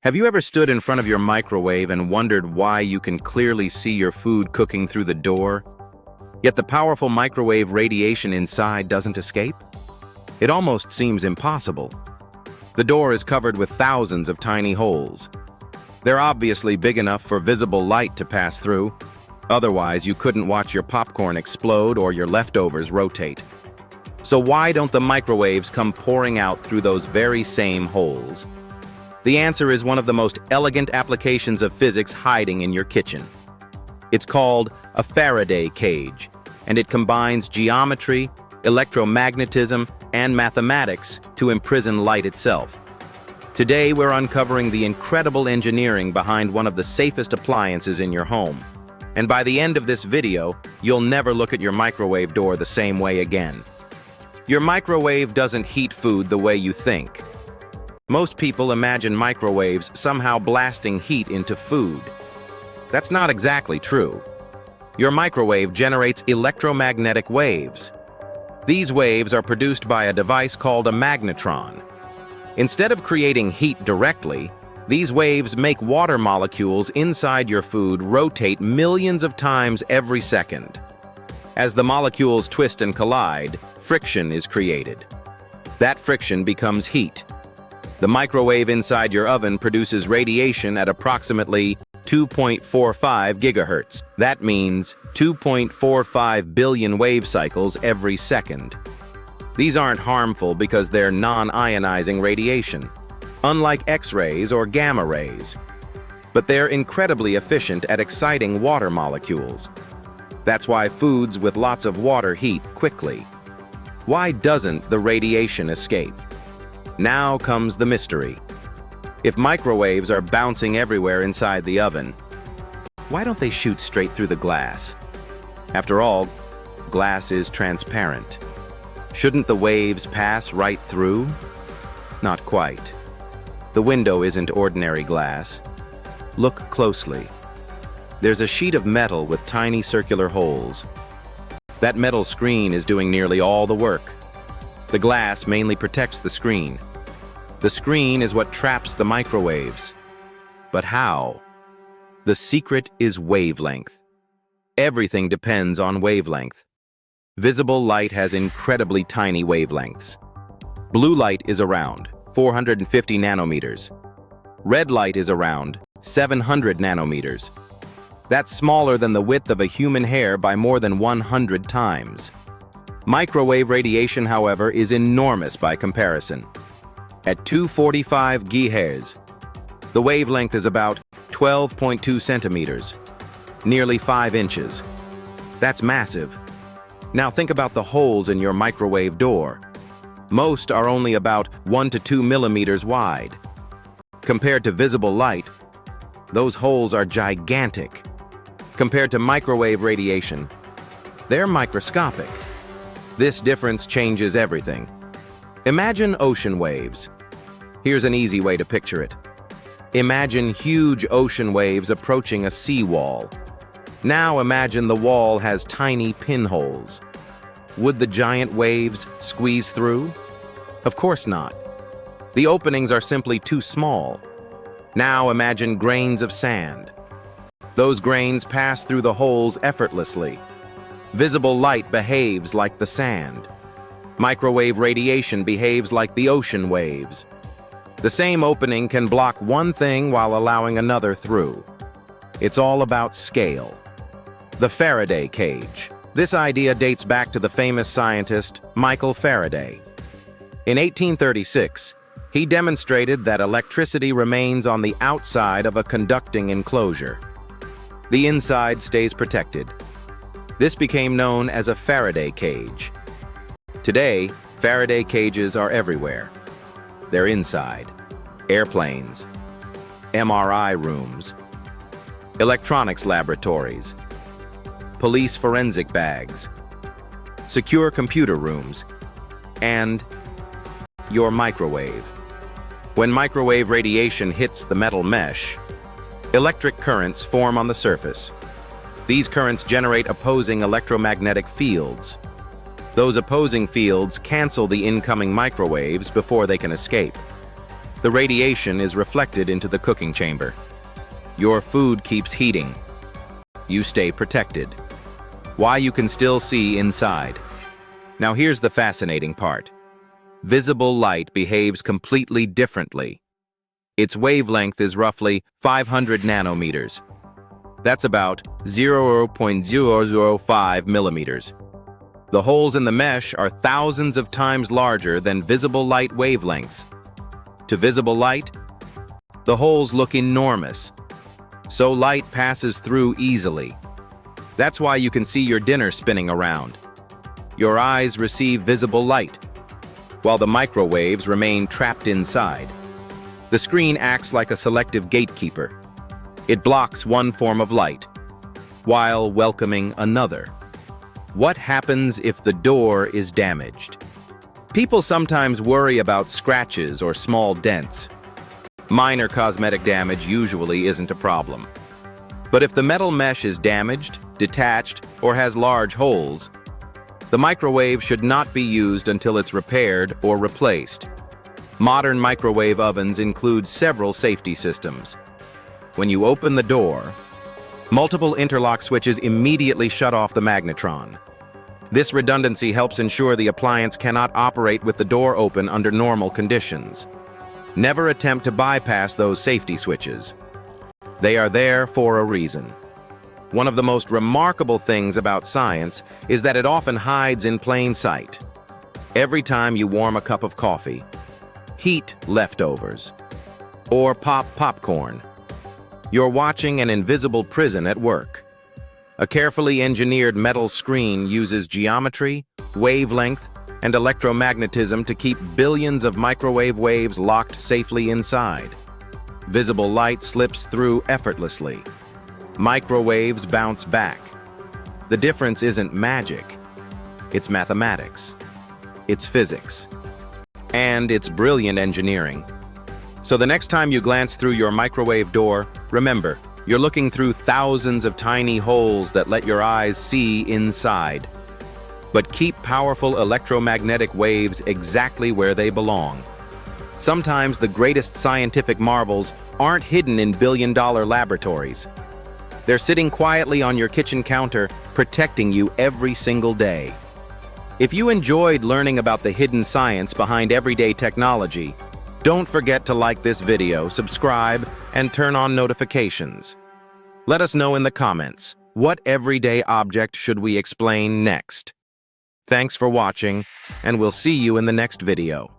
Have you ever stood in front of your microwave and wondered why you can clearly see your food cooking through the door, yet the powerful microwave radiation inside doesn't escape? It almost seems impossible. The door is covered with thousands of tiny holes. They're obviously big enough for visible light to pass through. Otherwise, you couldn't watch your popcorn explode or your leftovers rotate. So why don't the microwaves come pouring out through those very same holes? The answer is one of the most elegant applications of physics hiding in your kitchen. It's called a Faraday cage, and it combines geometry, electromagnetism, and mathematics to imprison light itself. Today, we're uncovering the incredible engineering behind one of the safest appliances in your home. And by the end of this video, you'll never look at your microwave door the same way again. Your microwave doesn't heat food the way you think. Most people imagine microwaves somehow blasting heat into food. That's not exactly true. Your microwave generates electromagnetic waves. These waves are produced by a device called a magnetron. Instead of creating heat directly, these waves make water molecules inside your food rotate millions of times every second. As the molecules twist and collide, friction is created. That friction becomes heat. The microwave inside your oven produces radiation at approximately 2.45 gigahertz. That means 2.45 billion wave cycles every second. These aren't harmful because they're non-ionizing radiation, unlike X-rays or gamma rays. But they're incredibly efficient at exciting water molecules. That's why foods with lots of water heat quickly. Why doesn't the radiation escape? Now comes the mystery. If microwaves are bouncing everywhere inside the oven, why don't they shoot straight through the glass? After all, glass is transparent. Shouldn't the waves pass right through? Not quite. The window isn't ordinary glass. Look closely. There's a sheet of metal with tiny circular holes. That metal screen is doing nearly all the work. The glass mainly protects the screen. The screen is what traps the microwaves. But how? The secret is wavelength. Everything depends on wavelength. Visible light has incredibly tiny wavelengths. Blue light is around 450 nanometers. Red light is around 700 nanometers. That's smaller than the width of a human hair by more than 100 times. Microwave radiation, however, is enormous by comparison. At 245 GHz, the wavelength is about 12.2 centimeters, nearly 5 inches. That's massive. Now think about the holes in your microwave door. Most are only about 1 to 2 millimeters wide. Compared to visible light, those holes are gigantic. Compared to microwave radiation, they're microscopic. This difference changes everything. Imagine ocean waves. Here's an easy way to picture it. Imagine huge ocean waves approaching a seawall. Now imagine the wall has tiny pinholes. Would the giant waves squeeze through? Of course not. The openings are simply too small. Now imagine grains of sand. Those grains pass through the holes effortlessly. Visible light behaves like the sand. Microwave radiation behaves like the ocean waves. The same opening can block one thing while allowing another through. It's all about scale. The Faraday cage. This idea dates back to the famous scientist Michael Faraday. In 1836, he demonstrated that electricity remains on the outside of a conducting enclosure. The inside stays protected. This became known as a Faraday cage. Today, Faraday cages are everywhere. They're inside airplanes, MRI rooms, electronics laboratories, police forensic bags, secure computer rooms, and your microwave. When microwave radiation hits the metal mesh, electric currents form on the surface. These currents generate opposing electromagnetic fields. Those opposing fields cancel the incoming microwaves before they can escape. The radiation is reflected into the cooking chamber. Your food keeps heating. You stay protected. Why you can still see inside. Now here's the fascinating part. Visible light behaves completely differently. Its wavelength is roughly 500 nanometers. That's about 0.005 millimeters. The holes in the mesh are thousands of times larger than visible light wavelengths. To visible light, the holes look enormous, so light passes through easily. That's why you can see your dinner spinning around. Your eyes receive visible light, while the microwaves remain trapped inside. The screen acts like a selective gatekeeper. It blocks one form of light, while welcoming another. What happens if the door is damaged? People sometimes worry about scratches or small dents. Minor cosmetic damage usually isn't a problem. But if the metal mesh is damaged, detached, or has large holes, the microwave should not be used until it's repaired or replaced. Modern microwave ovens include several safety systems. When you open the door, multiple interlock switches immediately shut off the magnetron. This redundancy helps ensure the appliance cannot operate with the door open under normal conditions. Never attempt to bypass those safety switches. They are there for a reason. One of the most remarkable things about science is that it often hides in plain sight. Every time you warm a cup of coffee, heat leftovers, or pop popcorn, you're watching an invisible prison at work. A carefully engineered metal screen uses geometry, wavelength, and electromagnetism to keep billions of microwave waves locked safely inside. Visible light slips through effortlessly. Microwaves bounce back. The difference isn't magic. It's mathematics. It's physics. And it's brilliant engineering. So the next time you glance through your microwave door, remember, you're looking through thousands of tiny holes that let your eyes see inside. But keep powerful electromagnetic waves exactly where they belong. Sometimes the greatest scientific marvels aren't hidden in billion-dollar laboratories. They're sitting quietly on your kitchen counter, protecting you every single day. If you enjoyed learning about the hidden science behind everyday technology, don't forget to like this video, subscribe, and turn on notifications. Let us know in the comments, what everyday object should we explain next? Thanks for watching, and we'll see you in the next video.